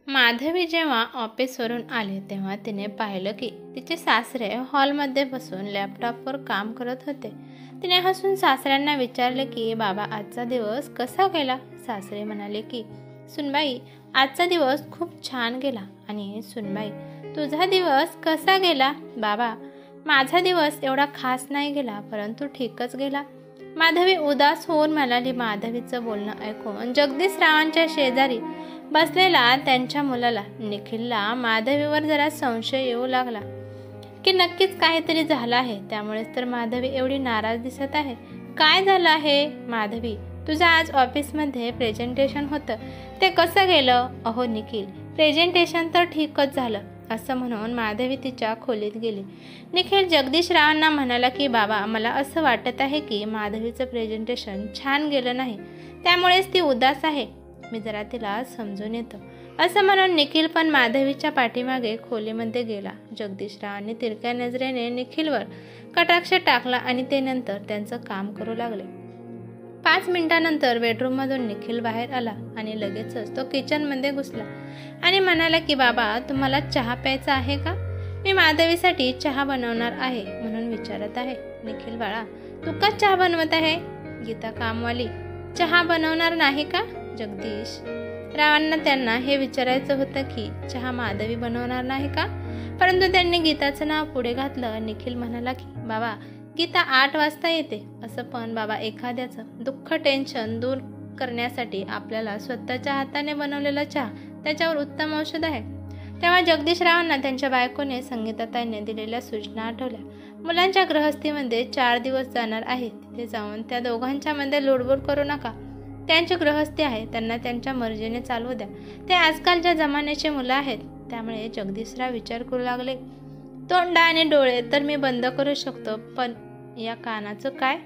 माधवी जेव्हा ऑफिसवरून आली तेव्हा तिने पाहिलं की तिचे सासरे हॉलमध्ये बसून लॅपटॉपवर काम करत होते. तिने हसून सासऱ्यांना विचारले की बाबा आजचा दिवस कसा गेला. सासरे म्हणाले की सुनबाई आजचा दिवस खूप छान गेला. आणि सुनबाई तुझा दिवस कसा गेला. बाबा माझा दिवस एवढा खास नाही गेला परंतु ठीकच गेला. माधवी उदास होऊन म्हणाली. माधवीचं बोलणं ऐकून जगदीश रावांच्या शेजारी बसलेला त्यांच्या मुलाला निखिलला माधवीवर जरा संशय येऊ लागला की नक्कीच काहीतरी झालं आहे. त्यामुळेच तर माधवी एवढी नाराज दिसत आहे. काय झालं आहे माधवी. तुझं आज ऑफिसमध्ये प्रेझेंटेशन होतं ते कसं गेलं. अहो निखिल प्रेझेंटेशन तर ठीकच झालं असं म्हणून माधवी तिच्या खोलीत गेली. निखिल जगदीश रावांना म्हणाला की बाबा मला असं वाटत आहे की माधवीचं प्रेझेंटेशन छान गेलं नाही त्यामुळेच ती उदास आहे. मी जरा तिला समजून येतो. असं म्हणून निखिल पण माधवीच्या पाठीमागे खोलीमध्ये गेला. जगदीश रावांनी तिरक्या नजरेने निखिलवर कटाक्ष टाकला आणि ते नंतर त्यांचं काम करू लागले. 5 मिनिटांनंतर बेडरूममधून निखिल बाहेर आला आणि लगेचच तो किचनमध्ये घुसला आणि म्हणाला की बाबा तुम्हाला चहा प्यायचा आहे का. मी माधवीसाठी चहा बनवणार आहे म्हणून विचारत आहे. निखिल बाळा तू का चहा बनवत आहे. गीता कामवाली चहा बनवणार नाही का. जगदीश रावांना त्यांना हे विचारायचं होतं की चहा माधवी बनवणार नाही का परंतु त्यांनी गीताचं नाव पुढे घातलं. निखिल म्हणाला की बाबा गीता 8 वाजता येते. असं पण बाबा एखाद्याचं दुःख टेन्शन दूर करण्यासाठी आपल्याला स्वतःच्या हाताने बनवलेला चहा त्याच्यावर उत्तम औषध आहे. तेव्हा जगदीश रावांना त्यांच्या बायकोने संगीताताईने दिलेल्या सूचना आठवल्या. मुलांच्या गृहस्थीमध्ये 4 दिवस जाणार आहेत. तिथे जाऊन त्या दोघांच्या मध्ये लुडबुड करू नका. त्यांची गृहस्थी आहे त्यांना त्यांच्या मर्जीने चालवू द्या. ते आजकालच्या जमान्याचे मुलं आहेत. त्यामुळे जगदीशराव विचार करू लागले. तोंड आणि डोळे तर मी बंद करू शकतो पण या कानाचं काय.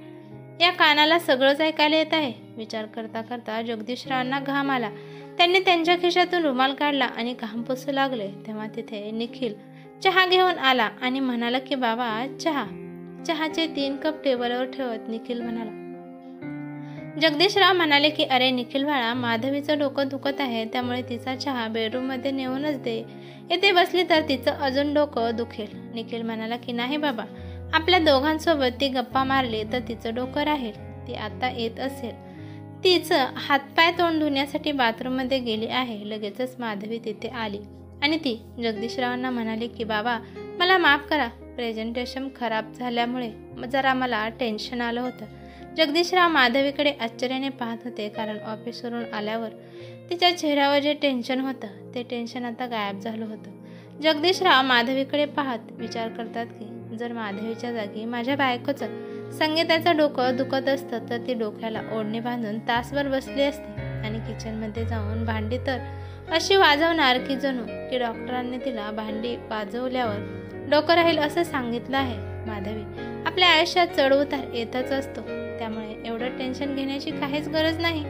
या कानाला सगळंच ऐकायला येत आहे. विचार करता करता जगदीशरावांना घाम आला. त्यांनी त्यांच्या खिशातून रुमाल काढला आणि घाम पुसू लागले. तेव्हा तिथे निखिल चहा घेऊन आला आणि म्हणाला की बाबा चहाचे 3 कप टेबलवर ठेवत निखिल म्हणाला. जगदीशराव म्हणाले की अरे निखिल बाळा माधवीचं डोकं दुखत आहे त्यामुळे तिचा चहा बेडरूममध्ये नेऊनच दे. येथे बसली तर तिचं अजून डोकं दुखेल. निखिल म्हणाला की नाही बाबा आपल्या दोघांसोबत ती गप्पा मारली तर तिचं डोकं राहील. ती आता येत असेल. तिचं हातपाय तोंड धुण्यासाठी बाथरूममध्ये गेली आहे. लगेचच माधवी तिथे आली आणि ती जगदीशरावांना म्हणाली की बाबा मला माफ करा. प्रेझेंटेशन खराब झाल्यामुळे जरा मला टेन्शन आलं होतं. जगदीशराव माधवीकडे आश्चर्याने पाहत होते कारण ऑफिसवरून आल्यावर तिच्या चेहऱ्यावर जे टेन्शन होतं ते टेन्शन आता गायब झालं होतं. जगदीशराव माधवीकडे पाहत विचार करतात की जर माधवीच्या जागी माझ्या बायकोचं संगीताचं डोकं दुखत असतं तर ती डोक्याला ओढणी बांधून तासभर बसली असती आणि किचनमध्ये जाऊन भांडी तर अशी वाजवणार की जणू की डॉक्टरांनी तिला भांडी वाजवल्यावर डोकं राहील असं सांगितलं आहे. माधवी आपल्या आयुष्यात चढउतार येतच असतो त्यामुळे एवढं टेन्शन घेण्याची काहीच गरज नाही.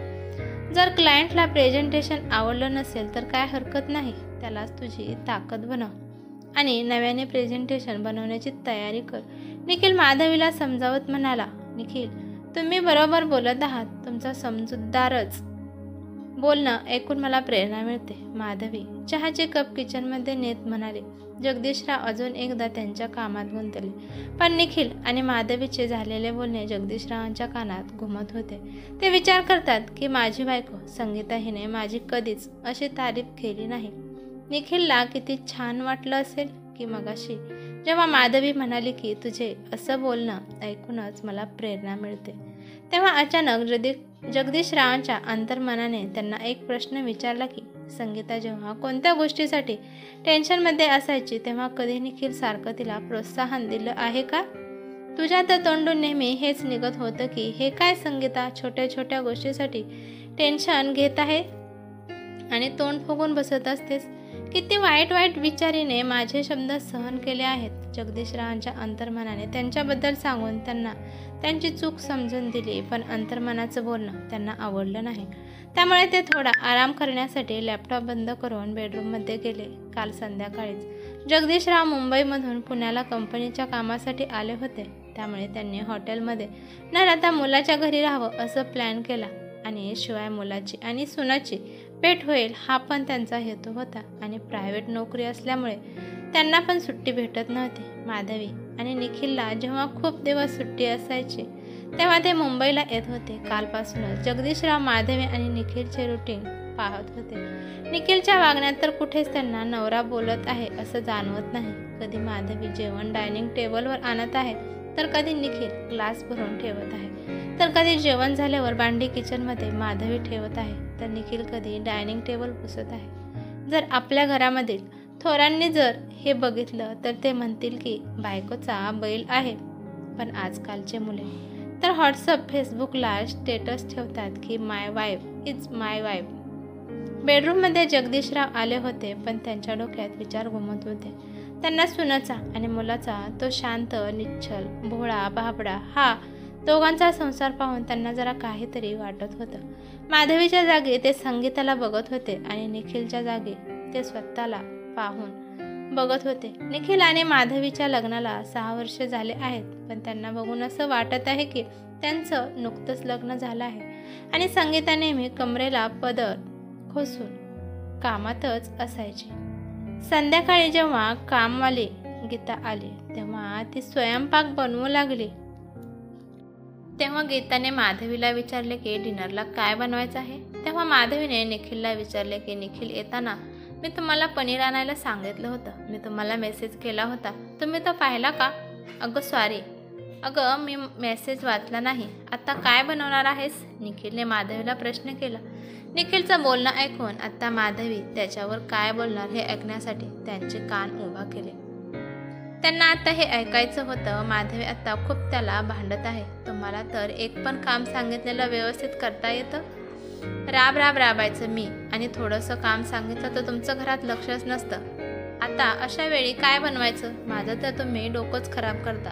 जर क्लायंटला प्रेझेंटेशन आवडलं नसेल तर काय हरकत नाही. त्यालाच तुझी ताकद बनव आणि नव्याने प्रेझेंटेशन बनवण्याची तयारी कर. निखिल माधवीला समजावत म्हणाला. निखिल तुम्ही बरोबर बोलत आहात. तुमचा समजूतदारच बोलणं ऐकून मला प्रेरणा मिळते. माधवी चहाचे कप किचनमध्ये नेत म्हणाले. जगदीशराव अजून एकदा त्यांच्या कामात गुंतले पण निखिल आणि माधवीचे झालेले बोलणे जगदीशरावांच्या कानात घुमत होते. ते विचार करतात की माझी बायको संगीता हिने माझी कधीच अशी तारीफ केली नाही. निखिलला किती छान वाटलं असेल की मगाशी जेव्हा माधवी म्हणाली की तुझे असं बोलणं ऐकूनच मला प्रेरणा मिळते. तेव्हा अचानक जगदीशरावांच्या अंतर्मनाने त्यांना एक प्रश्न विचारला की संगीता जेव्हा कोणत्या गोष्टीसाठी टेन्शनमध्ये असायची तेव्हा कधी निखिल सारखं तिला प्रोत्साहन दिलं आहे का. तुझ्या तर तोंडून नेहमी हेच निघत होतं की हे काय संगीता छोट्या छोट्या गोष्टीसाठी टेन्शन घेत आहे आणि तोंड फुगून बसत असतेस. किती वाईट विचारीने माझे शब्द सहन केले आहेत. जगदीशरावांच्या अंतर्मनाने त्यांच्याबद्दल सांगून त्यांना त्यांची चूक समजून दिली पण अंतर्मनाचं बोलणं त्यांना आवडलं नाही. त्यामुळे ते थोडा आराम करण्यासाठी लॅपटॉप बंद करून बेडरूममध्ये गेले. काल संध्याकाळीच जगदीशराव मुंबईमधून पुण्याला कंपनीच्या कामासाठी आले होते. त्यामुळे त्यांनी हॉटेलमध्ये न राहता मुलाच्या घरी राहावं असं प्लॅन केला आणि शिवाय मुलाची आणि सुनाची भेट होईल हा पण त्यांचा हेतू होता आणि प्रायव्हेट नोकरी असल्यामुळे त्यांना पण सुट्टी भेटत नव्हती. माधवी आणि निखिलला जेव्हा खूप दिवस सुट्टी असायची तेव्हा ते मुंबईला येत होते. कालपासूनच जगदीशराव माधवी आणि निखिलचे रुटीन पाहत होते. निखिलच्या वागण्यात तर कुठेच त्यांना नवरा बोलत आहे असं जाणवत नाही. कधी माधवी जेवण डायनिंग टेबलवर आणत आहे तर कधी निखिल ग्लास भरून ठेवत आहे, तर कधी जेवण झाल्यावर भांडी किचनमध्ये माधवी ठेवत आहे, तर निखिल कधी डायनिंग टेबल पुसत आहे. जर आपल्या घरामधील थोरांनी जर हे बघितलं तर ते म्हणतील की बायकोचा बैल आहे. पण आजकालचे मुले तर व्हॉट्सअप फेसबुकला स्टेटस ठेवतात की माय वाईफ इज माय वाईफ. बेडरूममध्ये जगदीशराव आले होते पण त्यांच्या डोक्यात विचार घुमत होते. त्यांना सुनाचा आणि मुलाचा तो शांत निश्चल भोळा बाबडा हा दोघांचा संसार पाहून त्यांना जरा काहीतरी वाटत होतं. माधवीच्या जागी ते संगीताला बघत होते आणि निखिलच्या जागी ते स्वतःला पाहून बघत होते. निखिल आणि माधवीच्या लग्नाला 6 वर्ष झाले आहेत पण त्यांना बघून असं वाटत आहे की त्यांचं नुकतंच लग्न झालं आहे. आणि संगीता नेहमी कमरेला पदर खोसून कामातच असायची. संध्याकाळी जेव्हा कामवाली गीता आली तेव्हा ती स्वयंपाक बनवू लागली. तेव्हा गीताने माधवीला विचारले की डिनरला काय बनवायचं आहे. तेव्हा माधवीने निखिलला विचारले की निखिल येताना मी तुम्हाला पनीर आणायला सांगितलं होतं, मी तुम्हाला मेसेज केला होता, तुम्ही तो पाहिला का? अगं सॉरी, अगं मी मेसेज वाचला नाही. आता काय बनवणार आहेस? निखिलने माधवीला प्रश्न केला. निखिलचं बोलणं ऐकून आता माधवी त्याच्यावर काय बोलणार हे ऐकण्यासाठी त्यांचे कान उभा केले. त्यांना आता हे ऐकायचं होतं. माधवी आता खूप त्याला भांडत आहे. तुम्हाला तर एक पण काम सांगितलेलं व्यवस्थित करता येतं? राबायचं मी आणि थोडंसं काम सांगितलं तर तुमचं घरात लक्षच नसतं. आता अशा वेळी काय बनवायचं? माझं तर तुम्ही डोकंच खराब करता.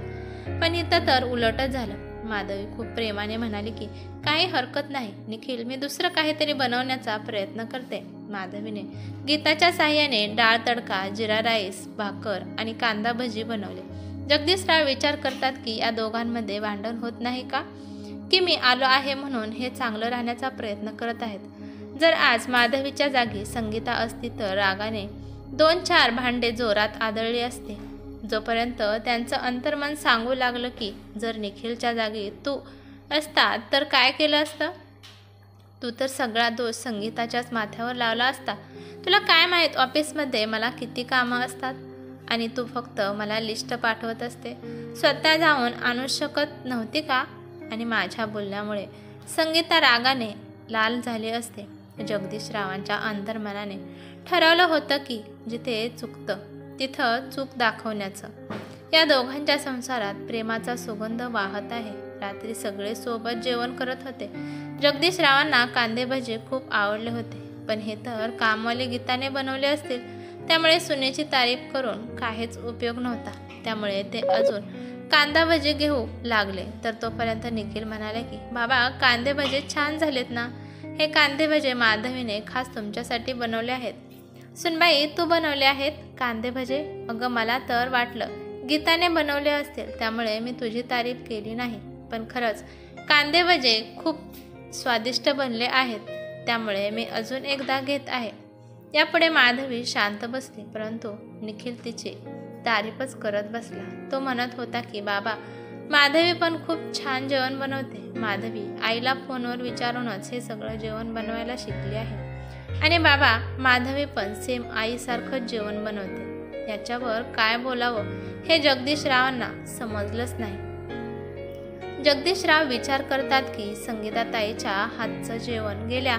पण इथं तर उलटच झालं. माधवी खूप प्रेमाने म्हणाली की काही हरकत नाही निखिल, मी दुसरं काहीतरी बनवण्याचा प्रयत्न करते. माधवीने गीताच्या साह्याने डाळ तडका, जिरा राईस, भाकर आणि कांदा भजी बनवले. जगदीशराव विचार करतात की या दोघांमध्ये भांडण होत नाही का, की मी आलो आहे म्हणून हे चांगलं राहण्याचा प्रयत्न करत आहेत. जर आज माधवीच्या जागी संगीता असती तर रागाने 2-4 भांडे जोरात आदळली असते. जोपर्यंत त्यांचं अंतर्मन सांगू लागलं की जर निखिलच्या जागी तू असता तर काय केलं असतं? तू तर सगळा दोष संगीताच्याच माथ्यावर लावला असता. तुला काय माहीत ऑफिसमध्ये मला किती कामं असतात आणि तू फक्त मला लिस्ट पाठवत असते, स्वतः जाऊन आणू शकत नव्हती का? आणि माझ्या बोलण्यामुळे संगीता रागाने लाल झाली असते. जगदीशरावांच्या अंतर्मनाने ठरवलं होतं की जिथे चुकतं तिथं चूक दाखवण्याचं. या दोघांच्या संसारात प्रेमाचा सुगंध वाहत आहे. रात्री सगळे सोबत जेवण करत होते. जगदीशरावांना कांदे भजे खूप आवडले होते, पण हे तर कामवाली गीताने बनवले असतील, त्यामुळे सुनेची तारीफ करून काहीच उपयोग नव्हता. त्यामुळे ते अजून कांदा भजे घेऊ लागले. तर तोपर्यंत निखिल म्हणाले की बाबा कांदे भजे छान झालेत ना, हे कांदे भजे माधवीने खास तुमच्यासाठी बनवले आहेत. सुनबाई तू बनवले आहेत कांदे भजे? अगं मला तर वाटलं गीताने बनवले असतील, त्यामुळे मी तुझी तारीफ केली नाही. पण खरंच कांदे भजे खूप स्वादिष्ट बनले आहेत, त्यामुळे मी अजून एकदा घेत आहे. यापुढे माधवी शांत बसली, परंतु निखिल तिची तारीफच करत बसला. तो म्हणत होता की बाबा माधवी पण खूप छान जेवण बनवते. माधवी आईला फोनवर विचारूनच हे सगळं जेवण बनवायला शिकली आहे. आणि बाबा माधवी पण सेम आईसारखंच जेवण बनवते. याच्यावर काय बोलावं हे जगदीशरावांना समजलंच नाही. जगदीशराव विचार करतात की संगीताताईच्या हातचं जेवण गेल्या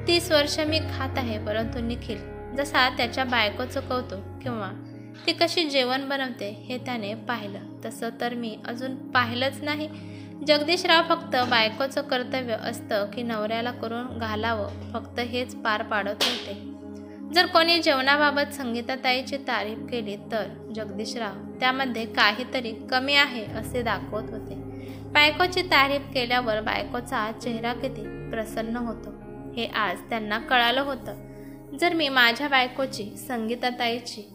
30 वर्ष मी खात आहे, परंतु निखिल जसा त्याच्या बायकोचं कौतुक किंवा ती कशी जेवण बनवते हे त्याने पाहिलं, तसं तर मी अजून पाहिलंच नाही. जगदीशराव फक्त बायकोचं कर्तव्य असतं की नवऱ्याला करून घालावं, फक्त हेच पार पाडत होते. जर कोणी जेवणाबाबत संगीताताईची तारीफ केली तर जगदीशराव त्यामध्ये काहीतरी कमी आहे असे दाखवत होते. बायकोची तारीफ केल्यावर बायकोचा चेहरा किती प्रसन्न होतो हे आज त्यांना कळालं होतं. जर मी माझ्या बायकोची संगीताताईची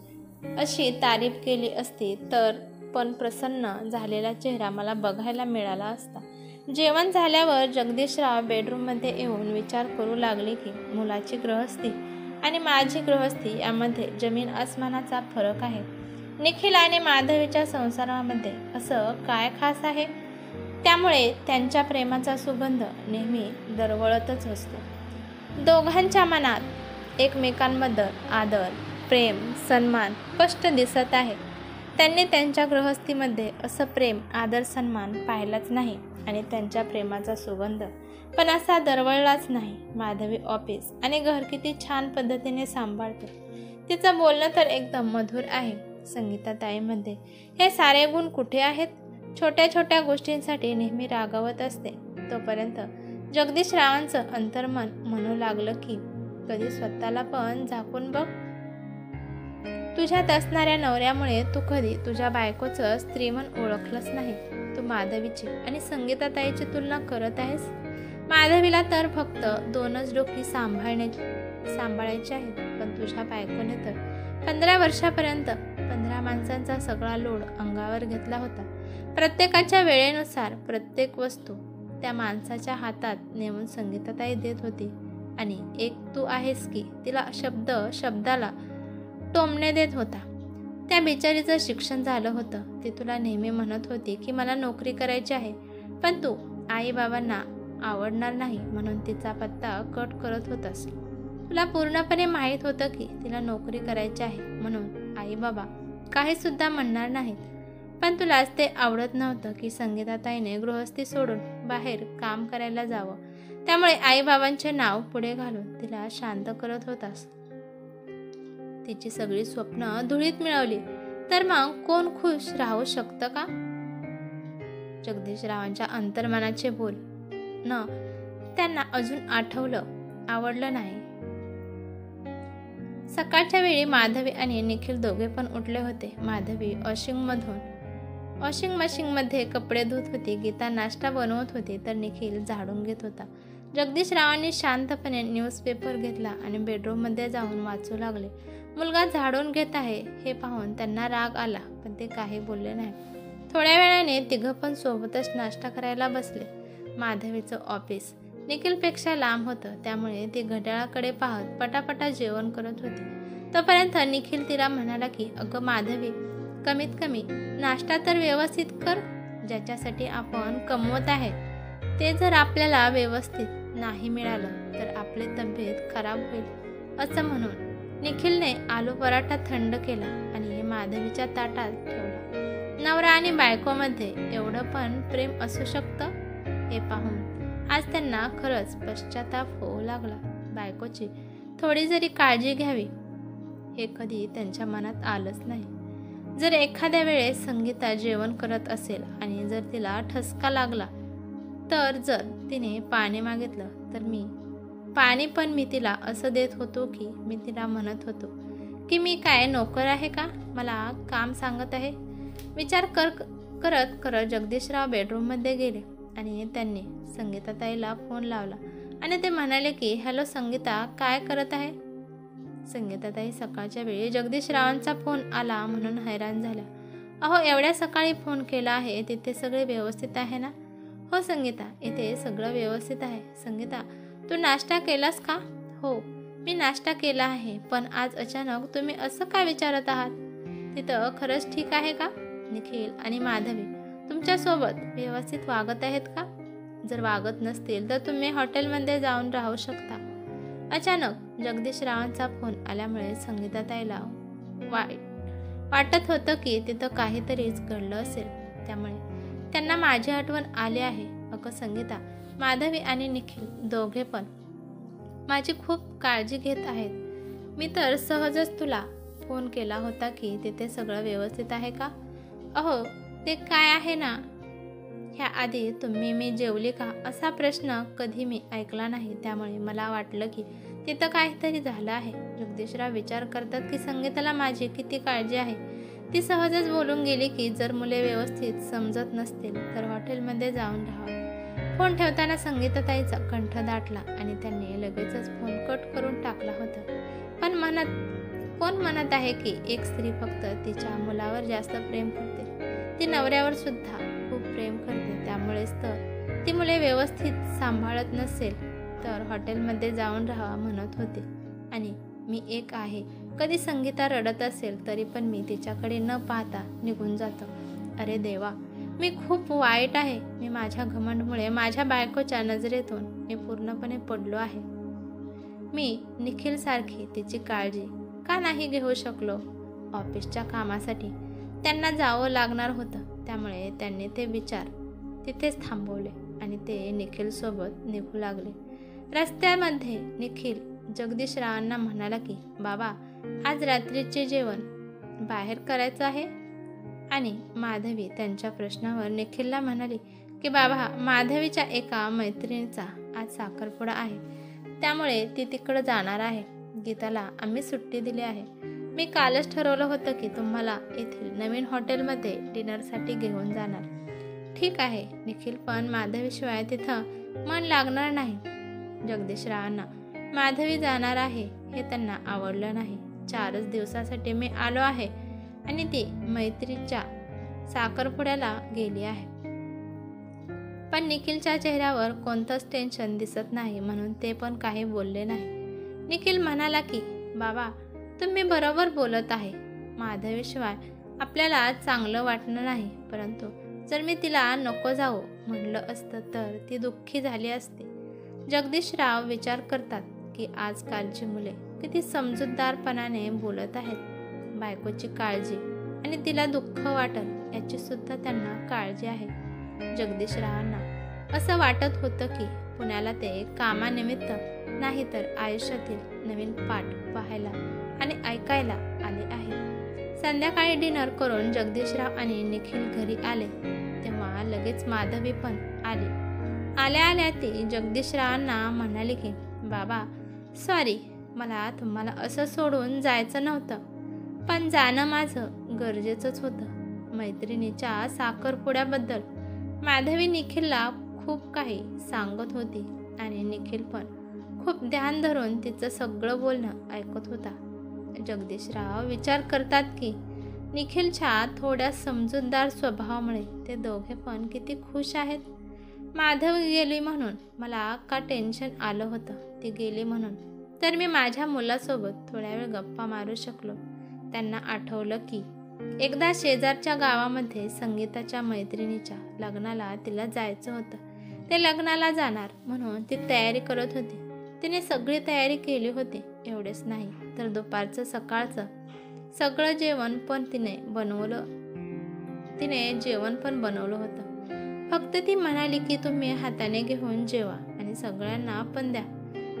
अशी तारीफ केली असती तर पण प्रसन्न झालेला चेहरा मला बघायला मिळाला असता. जेवण झाल्यावर जगदीशराव बेडरूममध्ये येऊन विचार करू लागले की मुलाची गृहस्थी आणि माझी गृहस्थी यामध्ये जमीन आसमानाचा फरक आहे. निखिल आणि माधवीच्या संसारामध्ये असं काय खास आहे त्यामुळे त्यांच्या प्रेमाचा सुगंध नेहमी दरवळतच असतो. दोघांच्या मनात एकमेकांबद्दल आदर, प्रेम, सन्मान स्पष्ट दिसत आहे. त्यांनी त्यांच्या गृहस्थीमध्ये असं प्रेम, आदर, सन्मान पाहिलाच नाही आणि त्यांच्या प्रेमाचा सुगंध पण असा दरवळलाच नाही. माधवी ऑफिस आणि घर किती छान पद्धतीने सांभाळते. तिचं बोलणं तर एकदम मधुर आहे. संगीताताईमध्ये हे सारे गुण कुठे आहेत? छोट्या छोट्या गोष्टींसाठी नेहमी रागावत असते. तोपर्यंत जगदीशरावांचं अंतर्मन म्हणू लागलं की कधी स्वतःला पण झाकून बघ. तुझ्यात असणाऱ्या नवऱ्यामुळे तू कधी तुझ्या बायकोचं स्त्रीमन ओळखलंच नाही. तू माधवीची आणि संगीताताईची तुलना करत आहेस. माधवीला तर फक्त 2च डोकी सांभाळायची आहेत, पण तुझ्या बायकोने तर 15 वर्षापर्यंत 15 माणसांचा सगळा लोड अंगावर घेतला होता. प्रत्येकाच्या वेळेनुसार प्रत्येक वस्तू त्या माणसाच्या हातात नेऊन संगीताताई देत होती आणि एक तू आहेस की तिला शब्दाला टोमणे देत होता. त्या बिचारीचं शिक्षण झालं होतं. ती तुला नेहमी म्हणत होती की मला नोकरी करायची आहे, पण तू आई बाबांना आवडणार नाही म्हणून तिचा पत्ता कट करत होतास. तुला पूर्णपणे माहीत होतं की तिला नोकरी करायची आहे म्हणून आई बाबा काही सुद्धा म्हणणार नाहीत, पण तुलाच ते आवडत नव्हतं की संगीताताईने गृहस्थी सोडून बाहेर काम करायला जावं. त्यामुळे आई बाबांचे नाव पुढे घालून तिला शांत करत होतास. तिची सगळी स्वप्न धुळीत मिळवली तर मग कोण खुश राहू शकतं का? जगदीशरावांच्या अंतर्मनाचे बोल त्यांना अजून आवडलं नाही. सकाळच्या वेळी माधवी आणि निखिल दोघे पण उठले होते. माधवी वॉशिंग मशीनमध्ये कपडे धुत होती. गीता नाश्ता बनवत होती तर निखिल झाडून घेत होता. जगदीशरावांनी शांतपणे न्यूजपेपर घेतला आणि बेडरूममध्ये जाऊन वाचू लागले. मुलगा झाडून घेत आहे हे पाहून त्यांना राग आला, पण ते काही बोलले नाही. थोड्या वेळाने तिघं पण सोबतच नाश्ता करायला बसले. माधवीचं ऑफिस निखिलपेक्षा लांब होतं, त्यामुळे ती घड्याळाकडे पाहत पटापटा जेवण करत होती. तोपर्यंत निखिल तिला म्हणाला की अगं माधवी, कमीत कमी नाश्ता तर व्यवस्थित कर. ज्याच्यासाठी आपण कमवत आहे ते जर आपल्याला व्यवस्थित नाही मिळालं तर आपली तब्येत खराब होईल. असं म्हणून निखिलने आलू पराठा थंड केला आणि माधवीच्या ताटात ठेवला. नवरा आणि बायकोमध्ये एवढं पण प्रेम असू शकतं हे पाहून आज त्यांना खरंच पश्चाताप होऊ लागला. बायकोची थोडी जरी काळजी घ्यावी हे कधी त्यांच्या मनात आलंच नाही. जर एखाद्या वेळेस संगीता जेवण करत असेल आणि जर तिला ठसका लागला तर जर तिने पाणी मागितलं तर मी तिला असं देत होतो की मी तिला म्हणत होतो की मी काय नोकर आहे का, मला काम सांगत आहे. विचार करत जगदीशराव बेडरूममध्ये गेले आणि त्यांनी संगीताताईला फोन लावला आणि ते म्हणाले की हॅलो संगीता, काय करत आहे? संगीताताई सकाळच्या वेळी जगदीशरावांचा फोन आला म्हणून हैराण झाल्या. अहो, एवढ्या सकाळी फोन केला आहे, तिथे सगळे व्यवस्थित आहे ना? हो संगीता, इथे सगळं व्यवस्थित आहे. संगीता, तू नाश्ता केलास का? हो, मी नाश्ता केला आहे, पण आज अचानक तुम्ही असं काय विचारत आहात? तिथं खरंच ठीक आहे का? निखिल आणि माधवी तुमच्यासोबत व्यवस्थित वागत आहेत का? जर वागत नसतील तर तुम्ही हॉटेलमध्ये जाऊन राहू शकता. अचानक जगदीशरावांचा फोन आल्यामुळे संगीताताईला वाटत होतं की तिथं काहीतरीच घडलं असेल, त्यामुळे त्यांना माझी आठवण आली आहे. अगं संगीता, माधवी आणि निखिल दोघे पण माझी खूप काळजी घेत आहेत. मी तर सहजच तुला फोन केला होता की तिथे सगळं व्यवस्थित आहे का? अहो, ते काय आहे ना, ह्या आधी मी जेवली का असा प्रश्न कधी मी ऐकला नाही, त्यामुळे मला वाटलं की तिथं काहीतरी झालं आहे. जगदीशराव विचार करतात की संगीताला माझी किती काळजी आहे. ती सहजच बोलून गेली की जर मुले व्यवस्थित समजत नसतील तर हॉटेलमध्ये जाऊन राहावं. फोन ठेवताना संगीताताईचा कंठ दाटला आणि त्यांनी लगेचच फोन कट करून टाकला होता. पण कोण म्हणत आहे की एक स्त्री फक्त तिच्या मुलावर जास्त प्रेम करते? ती नवऱ्यावर सुद्धा खूप प्रेम करते. त्यामुळेच तर ती मुले व्यवस्थित सांभाळत नसेल तर हॉटेलमध्ये जाऊन राहा म्हणत होते. आणि मी एक आहे. कधी संगीता रडत असेल तरी पण मी तिच्याकडे न पाहता निघून जातो. अरे देवा, मी खूप वाईट आहे. मी माझ्या घमंडमुळे माझ्या बायकोच्या नजरेतून मी पूर्णपणे पडलो आहे. मी निखिलसारखी तिची काळजी का नाही घेऊ शकलो? ऑफिसच्या कामासाठी त्यांना जावं लागणार होतं, त्यामुळे त्यांनी ते विचार तिथेच थांबवले आणि ते निखिलसोबत निघू लागले. रस्त्यामध्ये निखिल जगदीशरावांना म्हणाला की बाबा, आज रात्रीचे जेवण बाहेर करायचं आहे. आणि माधवी त्यांच्या प्रश्नावर निखिलला म्हणाली की बाबा, माधवीच्या एका मैत्रिणीचा आज साखरपुडा आहे, त्यामुळे ती तिकडं जाणार आहे. गीताला आम्ही सुट्टी दिली आहे. मी कालच ठरवलं होतं की तुम्हाला येथील नवीन हॉटेलमध्ये डिनरसाठी घेऊन जाणार. ठीक आहे निखिल, पण माधवीशिवाय तिथं मन लागणार नाही. जगदीशरावांना माधवी जाणार आहे हे त्यांना आवडलं नाही. 4च दिवसासाठी मी आलो आहे आणि ती मैत्रीच्या साखरपुड्याला गेली आहे. पण निखिलच्या चेहऱ्यावर कोणतंच टेन्शन दिसत नाही, म्हणून ते पण काही बोलले नाही. निखिल म्हणाला की बाबा, तुम्ही बरोबर बोलत आहे. माधवीशिवाय आपल्याला चांगलं वाटणं नाही, परंतु जर मी तिला नको जाऊ म्हणलं असतं तर ती दुःखी झाली असती. जगदीशराव विचार करतात की आजकालची मुले किती समजूतदारपणाने बोलत आहेत. बायकोची काळजी आणि तिला दुःख वाटल याची सुद्धा त्यांना काळजी आहे. जगदीशरावांना असं वाटत होतं की पुण्याला ते कामानिमित्त नाही तर आयुष्यातील नवीन पाठ पाहायला आणि ऐकायला आले आहे. संध्याकाळी डिनर करून जगदीशराव आणि निखिल घरी आले तेव्हा लगेच माधवी पण आली. आल्या आल्या ती जगदीशरावांना म्हणाली की बाबा, सॉरी, मला तुम्हाला असं सोडून जायचं नव्हतं, पण जाणं माझं गरजेचंच होतं. मैत्रिणीच्या साखरपुड्याबद्दल माधवी निखिलला खूप काही सांगत होती आणि निखिल पण खूप ध्यान धरून तिचं सगळं बोलणं ऐकत होता. जगदीशराव विचार करतात की निखिलच्या थोड्या समजूतदार स्वभावामुळे ते दोघे पण किती खुश आहेत. माधवी गेली म्हणून मला का टेन्शन आलं होतं, ती गेली म्हणून तर मी माझ्या मुलासोबत थोड्या वेळ गप्पा मारू शकलो. त्यांना आठवलं की एकदा शेजारच्या गावामध्ये संगीताच्या मैत्रिणीच्या लग्नाला तिला जायचं होतं. ते लग्नाला जाणार म्हणून ती तयारी करत होती. तिने सगळी तयारी केली होती. एवढेच नाही तर दुपारचं सकाळचं सगळं जेवण पण तिने जेवण पण बनवलं होतं. फक्त ती म्हणाली की तुम्ही हाताने घेऊन जेवा आणि सगळ्यांना पण द्या.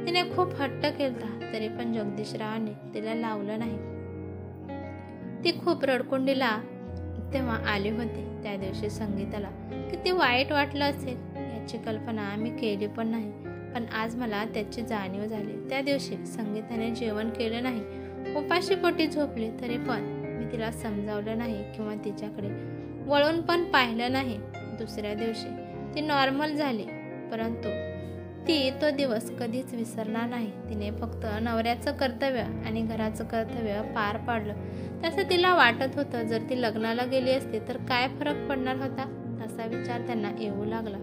तिने खूप हट्ट केला तरी पण जगदीशरावांनी तिला लावलं नाही. ती खूप रडकुंडीला तेव्हा आली होती. त्या दिवशी संगीताला किती वाईट वाटलं असेल याची कल्पना मी केली पण नाही, पण आज मला त्याची जाणीव झाली. त्या दिवशी संगीताने जेवण केलं नाही, उपाशी पोटी झोपली, तरी पण मी तिला समजावलं नाही किंवा तिच्याकडे वळून पण पाहिलं नाही. दुसऱ्या दिवशी ती नॉर्मल झाली, परंतु ती तो दिवस कधीच विसरणार नाही. तिने फक्त नवऱ्याचं कर्तव्य आणि घराचं कर्तव्य पार पाडलं. तसं तिला वाटत होतं जर ती लग्नाला गेली असती तर काय फरक पडणार होता, असा विचार त्यांना येऊ लागला.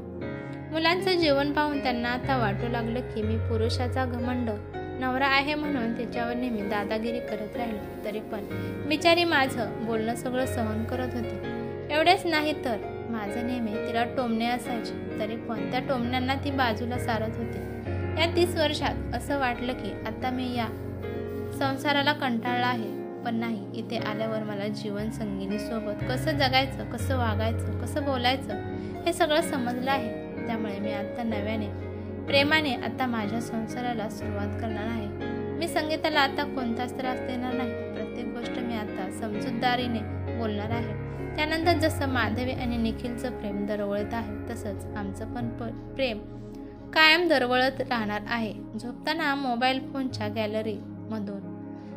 मुलांचं जेवण पाहून त्यांना आता वाटू लागलं की मी पुरुषाचा घमंड नवरा आहे म्हणून तिच्यावर नेहमी दादागिरी करत राहिलो, तरी पण बिचारी माझं बोलणं सगळं सहन करत होती. एवढेच नाही तर माझं नेहमी तिला टोमणे असायचे, तरी पण त्या टोमण्यांना ती बाजूला सारत होती. या 30 वर्षात असं वाटलं की आता मी या संसाराला कंटाळला आहे, पण नाही, इथे आल्यावर मला जीवनसंगिनीसोबत कसं जगायचं, कसं वागायचं, कसं बोलायचं हे सगळं समजलं आहे. त्यामुळे मी आता नव्याने प्रेमाने आता माझ्या संसाराला सुरुवात करणार आहे. मी संगीताला आता कोणताच त्रास देणार नाही. प्रत्येक गोष्ट मी आता समजूतदारीने बोलणार आहे. त्यानंतर जसं माधवी आणि निखिलचं प्रेम दरवळत आहे तसंच आमचं पण प्रेम कायम दरवळत राहणार आहे. झोपताना मोबाईल फोनच्या गॅलरीमधून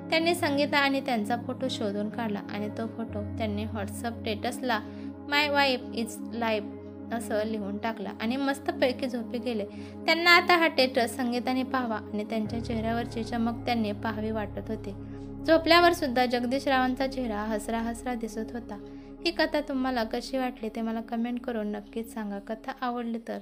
त्यांनी संगीता आणि त्यांचा फोटो शोधून काढला आणि तो फोटो त्यांनी व्हॉट्सअप स्टेटसला माय वाईफ इज लाईव्ह असं लिहून टाकला आणि मस्तपैकी झोपी गेले. त्यांना आता हा स्टेटस संगीताने पाहावा आणि त्यांच्या चेहऱ्यावरची चमक त्यांनी पाहावी वाटत होते. झोपल्यावर सुद्धा जगदीशरावांचा चेहरा हसरा हसरा दिसत होता. ही कथा तुम्हाला कशी वाटली ते मला कमेंट करून नक्कीच सांगा. कथा आवडली तर